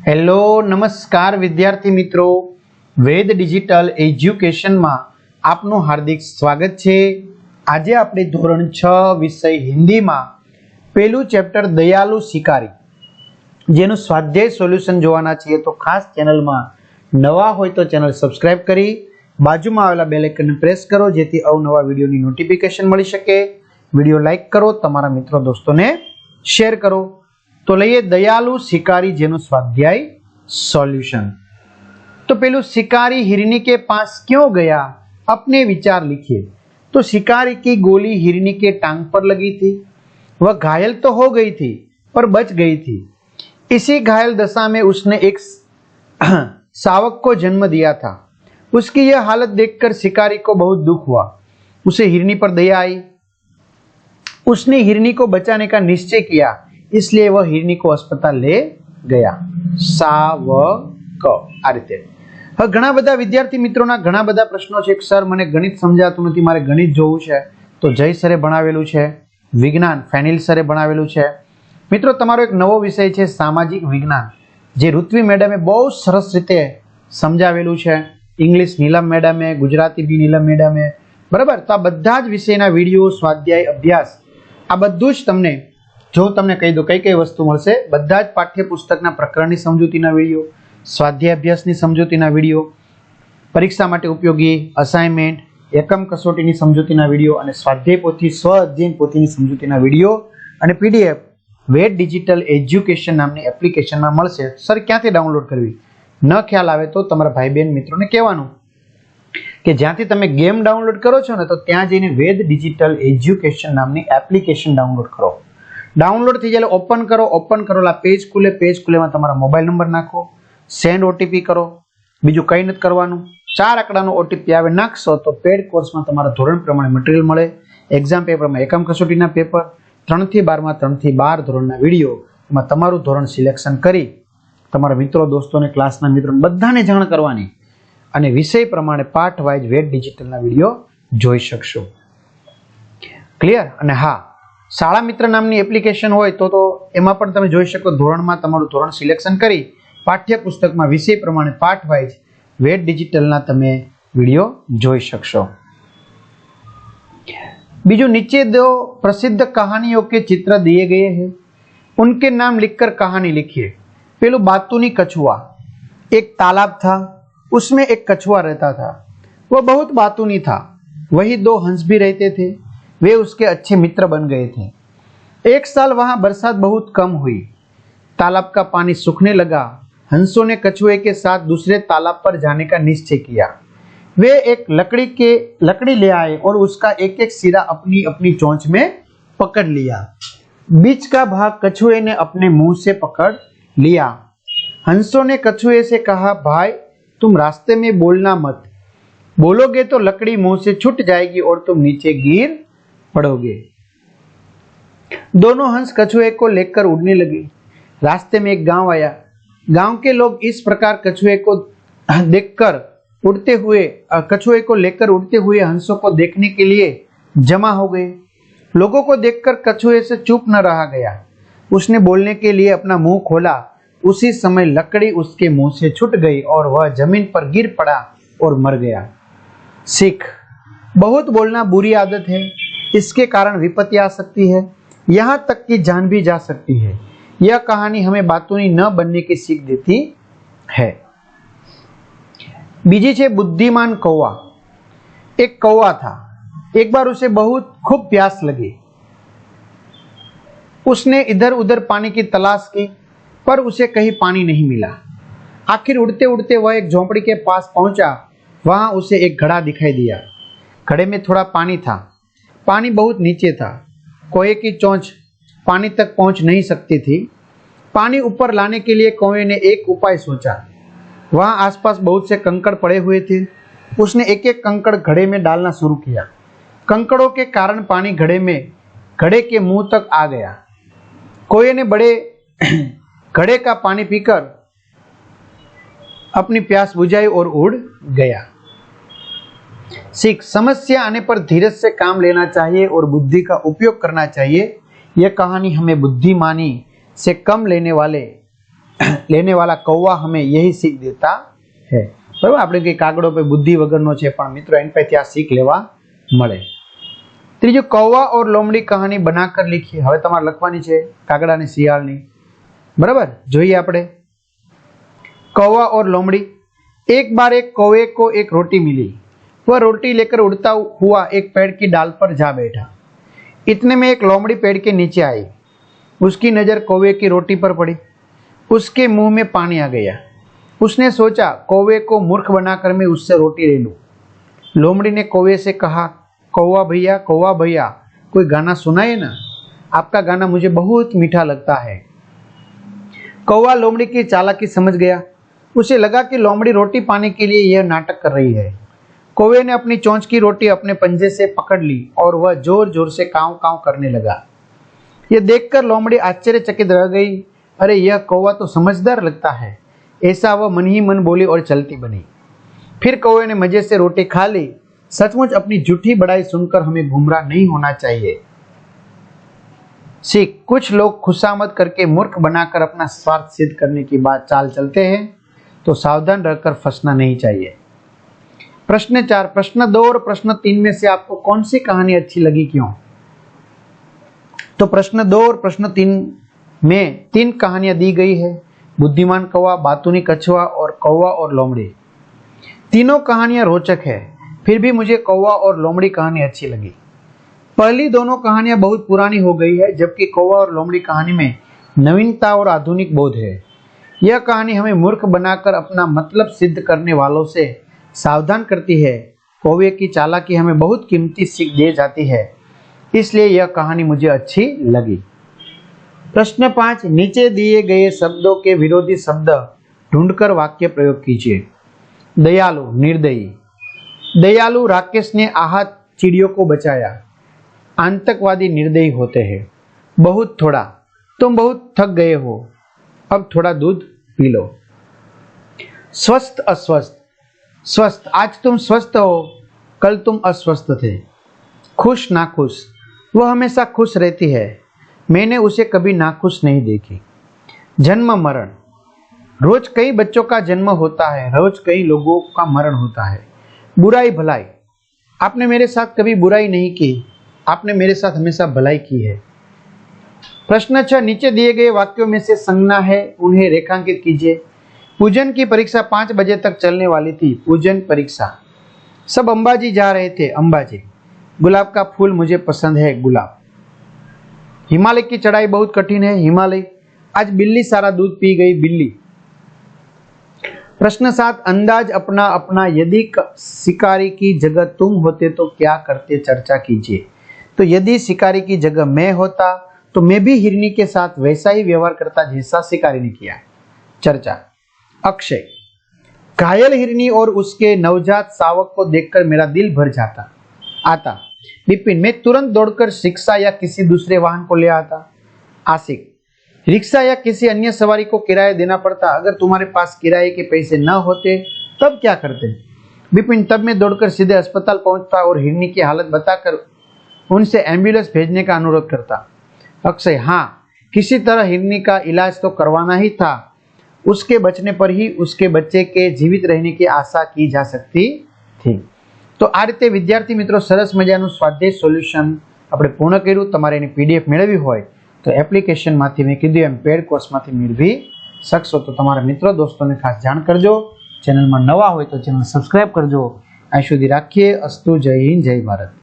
Hello नमस्कार विद्यार्थी मित्रों, वेद डिजिटल एज्युकेशन में आपनु हार्दिक स्वागत है। आज आप धोरण 6 विषय हिंदी में पहलू चैप्टर दयालु शिकारी जेनु स्वाध्याय सोल्यूशन जोवाना छे। तो खास चैनल में नवा होय तो चैनल सब्सक्राइब करी बाजू में आवेला बेल आइकन ने प्रेस करो जेथी अवनवा विडियो की नोटिफिकेशन मळी शके। विडियो लाइक करो, तमारा मित्रों दोस्तों ने शेर करो। तो लईए दयालु शिकारी जेनु स्वाध्याय सॉल्यूशन। तो पेलू शिकारी हिरनी के पास क्यों गया, अपने विचार लिखिए। तो शिकारी की गोली हिरनी के टांग पर लगी थी। वह घायल तो हो गई थी पर बच गई थी। इसी घायल दशा में उसने एक शावक को जन्म दिया था। उसकी यह हालत देखकर शिकारी को बहुत दुख हुआ। उसे हिरनी पर दया आई। उसने हिरनी को बचाने का निश्चय किया, इसलिए वह हिरनी को अस्पताल ले गया। शावक आ रीते। હવે ઘણા બધા વિદ્યાર્થી મિત્રોના ઘણા બધા પ્રશ્નો છે કે સર મને ગણિત સમજાતું નથી, મારે ગણિત જોવું છે। તો જય સરે ભણાવેલું છે, વિજ્ઞાન ફેનિલ સરે ભણાવેલું છે। મિત્રો તમારો એક નવો વિષય છે સામાજિક વિજ્ઞાન, જે ઋત્વી મેડમે બહુ સરસ રીતે સમજાવેલું છે। ઇંગ્લિશ નીલમ મેડમે, ગુજરાતી બી નીલમ મેડમે, બરાબર। તો આ બધા જ વિષયના વિડીયો, સ્વાધ્યાય, અભ્યાસ આ બધું જ તમને જો તમને કહી દો કઈ કઈ વસ્તુ મળશે। બધા જ પાઠ્યપુસ્તકના પ્રકરણની સમજૂતીના વિડીયો, સ્વાધ્યાય અભ્યાસની સમજૂતીના વિડીયો, પરીક્ષા માટે ઉપયોગી અસાઇનમેન્ટ, એકમ કસોટીની સમજૂતીના વિડીયો અને સ્વાધ્યાય પોથી, સ્વ અધ્યયન પોથીની સમજૂતીના વિડીયો અને પીડીએફ વેદ ડિજિટલ એજ્યુકેશન નામની એપ્લિકેશનમાં મળશે। સર ક્યાંથી ડાઉનલોડ કરવી ન ખ્યાલ આવે તો તમારા ભાઈ બહેન મિત્રોને કહેવાનું કે જ્યાંથી તમે ગેમ ડાઉનલોડ કરો છો ને તો ત્યાં જઈને વેદ ડિજિટલ એજ્યુકેશન નામની એપ્લિકેશન ડાઉનલોડ કરો। ડાઉનલોડ થઈ જાય ઓપન કરો, ઓપન કરોલા પેજ ખુલે, પેજ ખુલેમાં તમારા મોબાઈલ નંબર નાખો, સેન્ડ ઓટીપી કરો, બીજું કંઈ નથી કરવાનું। 4 આંકડાનો ઓટીપી આવે નાખશો તો પેડ કોર્સમાં તમારા ધોરણ પ્રમાણે મટીરિયલ મળે। એક્ઝામ પેપરમાં એકમ કસોટીના પેપર, 3 થી 12 માં 3 થી 12 ધોરણના વિડીયો, એમાં તમારું ધોરણ સિલેક્શન કરી તમારા મિત્રો, દોસ્તોને, ક્લાસના મિત્રોને બધાને જાણ કરવાની અને વિષય પ્રમાણે પાઠ વાઇઝ વેદ ડિજિટલના વિડીયો જોઈ શકશો। ક્લિયર? અને હા, શાળા મિત્ર નામની એપ્લિકેશન હોય તો એમાં પણ તમે જોઈ શકો, ધોરણમાં તમારું ધોરણ સિલેક્શન કરી પાઠ્યપુસ્તકમાં વિષય પ્રમાણે પાઠ વાઇઝ वेद डिजिटल ना तमे वीडियो જોઈ શકશો। बीजू, नीचे 2 प्रसिद्ध कहानियों के चित्र दिए गए हैं, उनके नाम लिखकर कहानी लिखिए। पेलू बातूनी कछुआ। एक तालाब था, उसमें एक कछुआ रहता था। वह बहुत बातूनी था। वही 2 हंस भी रहते थे। वे उसके अच्छे मित्र बन गए थे। एक साल वहां बरसात बहुत कम हुई। तालाब का पानी सूखने लगा। हंसों ने कछुए के साथ दूसरे तालाब पर जाने का निश्चय किया। वे एक लकड़ी ले आए और उसका एक एक सिरा अपनी अपनी चोंच में पकड़ लिया। बीच का भाग कछुए ने अपने मुंह से पकड़ लिया। हंसों ने कछुए से कहा, भाई तुम रास्ते में बोलना मत, बोलोगे तो लकड़ी मुंह से छूट जाएगी और तुम नीचे गिर पड़ोगे। दोनों हंस कछुए को लेकर उड़ने लगे। रास्ते में एक गांव आया। गांव के लोग इस प्रकार कछुए को लेकर उड़ते हुए हंसों को देखने के लिए जमा हो गए। लोगों को देखकर कछुए से चुप न रहा गया। उसने बोलने के लिए अपना मुंह खोला। उसी समय लकड़ी उसके मुंह से छूट गई और वह जमीन पर गिर पड़ा और मर गया। सीख, बहुत बोलना बुरी आदत है। इसके कारण विपत्ति आ सकती है, यहाँ तक कि जान भी जा सकती है। यह कहानी हमें बातूनी न बनने की सीख देती है। बीजी छे बुद्धिमान कौवा। एक कौवा था। एक बार उसे बहुत खूब प्यास लगी। उसने इधर उधर पानी की तलाश की, पर उसे कहीं पानी नहीं मिला। आखिर उड़ते उड़ते वह एक झोंपड़ी के पास पहुंचा। वहां उसे एक घड़ा दिखाई दिया। घड़े में थोड़ा पानी था। पानी बहुत नीचे था। कौवे की चोंच पानी तक पहुंच नहीं सकती थी। पानी ऊपर लाने के लिए कौवे ने एक उपाय सोचा। वहां आसपास बहुत से कंकड़ पड़े हुए थे। उसने एक एक कंकड़ घड़े में डालना शुरू किया। कंकड़ों के कारण पानी घड़े के मुंह तक आ गया। कौवे ने बड़े घड़े का पानी पीकर अपनी प्यास बुझाई और उड़ गया। सीख, समस्या आने पर धीरज से काम लेना चाहिए और बुद्धि का उपयोग करना चाहिए। यह कहानी हमें बुद्धिमानी से कम लेने वाले लेने वाला कौवा हमें यही सीख देता है। बराबर, આપણે કઈ કાગડો पे બુદ્ધિ વગરનો છે, પણ મિત્રો એન પરથી આ શીખ લેવા મળે। ત્રીજો, કૌવા और लोमड़ी कहानी बनाकर लिखिए। હવે તમારે લખવાની છે કાગડા અને શિયાળની। બરાબર, જોઈએ આપણે। कौवा और लोमड़ी। एक बार एक कौवे को एक रोटी मिली। वह रोटी लेकर उड़ता हुआ एक पेड़ की डाल पर जा बैठा। इतने में एक लोमड़ी पेड़ के नीचे आई। उसकी नज़र कौवे की रोटी पर पड़ी। उसके मुंह में पानी आ गया। उसने सोचा, कौवे को मूर्ख बनाकर मैं उससे रोटी ले लूं। लोमड़ी ने कौवे से कहा, कौवा भैया, कोई गाना सुनाइए ना, आपका गाना मुझे बहुत मीठा लगता है। कौवा लोमड़ी की चालाकी समझ गया। उसे लगा कि लोमड़ी रोटी पाने के लिए यह नाटक कर रही है। कौवे ने अपनी चोंच की रोटी अपने पंजे से पकड़ ली और वह जोर जोर से काव काव करने लगा। यह देखकर लोमड़ी आश्चर्यचकित रह गई। अरे, यह कौवा तो समझदार लगता है, ऐसा वह मन ही मन बोली और चलती बनी। फिर कौवे ने मजे से रोटी खा ली। सचमुच अपनी झूठी बड़ाई सुनकर हमें गुमराह नहीं होना चाहिए। सीख, कुछ लोग खुशामद करके मूर्ख बनाकर अपना स्वार्थ सिद्ध करने की बात चाल चलते हैं, तो सावधान रहकर फंसना नहीं चाहिए। प्रश्न 4, प्रश्न 2 और प्रश्न 3 में से आपको कौन सी कहानी अच्छी लगी, क्यों? तो प्रश्न 2 और प्रश्न 3 में 3 कहानियां दी गई है। बुद्धिमान कौवा, बातूनी कछुआ और कौवा और लोमड़ी। तीनों कहानियां रोचक है, फिर भी मुझे कौवा और लोमड़ी कहानी अच्छी लगी। पहली दोनों कहानियां बहुत पुरानी हो गई है, जबकि कौवा और लोमड़ी कहानी में नवीनता और आधुनिक बोध है। यह कहानी हमें मूर्ख बनाकर अपना मतलब सिद्ध करने वालों से सावधान करती है। कौवे की चालाकी हमें बहुत कीमती सीख दे जाती है, इसलिए यह कहानी मुझे अच्छी लगी। प्रश्न 5, नीचे दिए गए शब्दों के विरोधी शब्द ढूंढकर वाक्य प्रयोग कीजिए। दयालु, निर्दयी। दयालु, राकेश ने आहत चिड़ियों को बचाया। आतंकवादी निर्दयी होते हैं। बहुत थोड़ा, तुम बहुत थक गए हो, अब थोड़ा दूध पी लो। स्वस्थ, अस्वस्थ। स्वस्थ, आज तुम स्वस्थ हो, कल तुम अस्वस्थ थे। खुश, नाखुश। वह हमेशा खुश रहती है, मैंने उसे कभी नाखुश नहीं देखी। जन्म, मरण। रोज कई बच्चों का जन्म होता है, रोज कई लोगों का मरण होता है। बुराई, भलाई। आपने मेरे साथ कभी बुराई नहीं की, आपने मेरे साथ हमेशा भलाई की है। प्रश्न 6, नीचे दिए गए वाक्यों में से संज्ञा है, उन्हें रेखांकित कीजिए। पूजन की परीक्षा 5 बजे तक चलने वाली थी। पूजन परीक्षा। सब अंबाजी जा रहे थे। अंबाजी। गुलाब का फूल मुझे पसंद है। गुलाब। हिमालय की चढ़ाई बहुत कठिन है। हिमालय। आज बिल्ली सारा दूध पी गई। बिल्ली। प्रश्न 7, अंदाज अपना अपना। यदि शिकारी की जगह तुम होते तो क्या करते, चर्चा कीजिए। तो यदि शिकारी की जगह मैं होता तो मैं भी हिरनी के साथ वैसा ही व्यवहार करता जैसा शिकारी ने किया। चर्चा। अक्षय, घायल हिरनी और उसके नवजात शावक को देखकर मेरा दिल भर जाता। आता। विपिन, मैं तुरंत दौड़कर रिक्शा या किसी दूसरे वाहन को ले आता। आशिक, रिक्शा या किसी अन्य सवारी को किराया देना पड़ता। अगर तुम्हारे पास किराए के पैसे न होते तब क्या करते? विपिन, तब मैं दौड़कर सीधे अस्पताल पहुंचता और हिरनी की हालत बताकर उनसे एम्बुलेंस भेजने का अनुरोध करता। अक्षय, हाँ, किसी तरह हिरनी का इलाज तो करवाना ही था। उसके बचने पर ही उसके बच्चे के जीवित रहने की आशा की जा सकती थी। तो आ रीते विद्यार्थी मित्रों सरस मजाનું સ્વાધ્યાય સોલ્યુશન આપણે પૂર્ણ કર્યું। તમારે એની પીડીએફ મેળવવી હોય તો એપ્લિકેશનમાંથી મેં કીધું એમ પેડ કોર્સમાંથી મેળવી શકશો। તો તમારા મિત્રો દોસ્તોને ખાસ જાણ કરજો। ચેનલમાં નવા હોય તો ચેનલ સબસ્ક્રાઇબ કરજો। અહીં સુધી રાખીએ। અસ્તુ, જય હિન્દ, જય ભારત।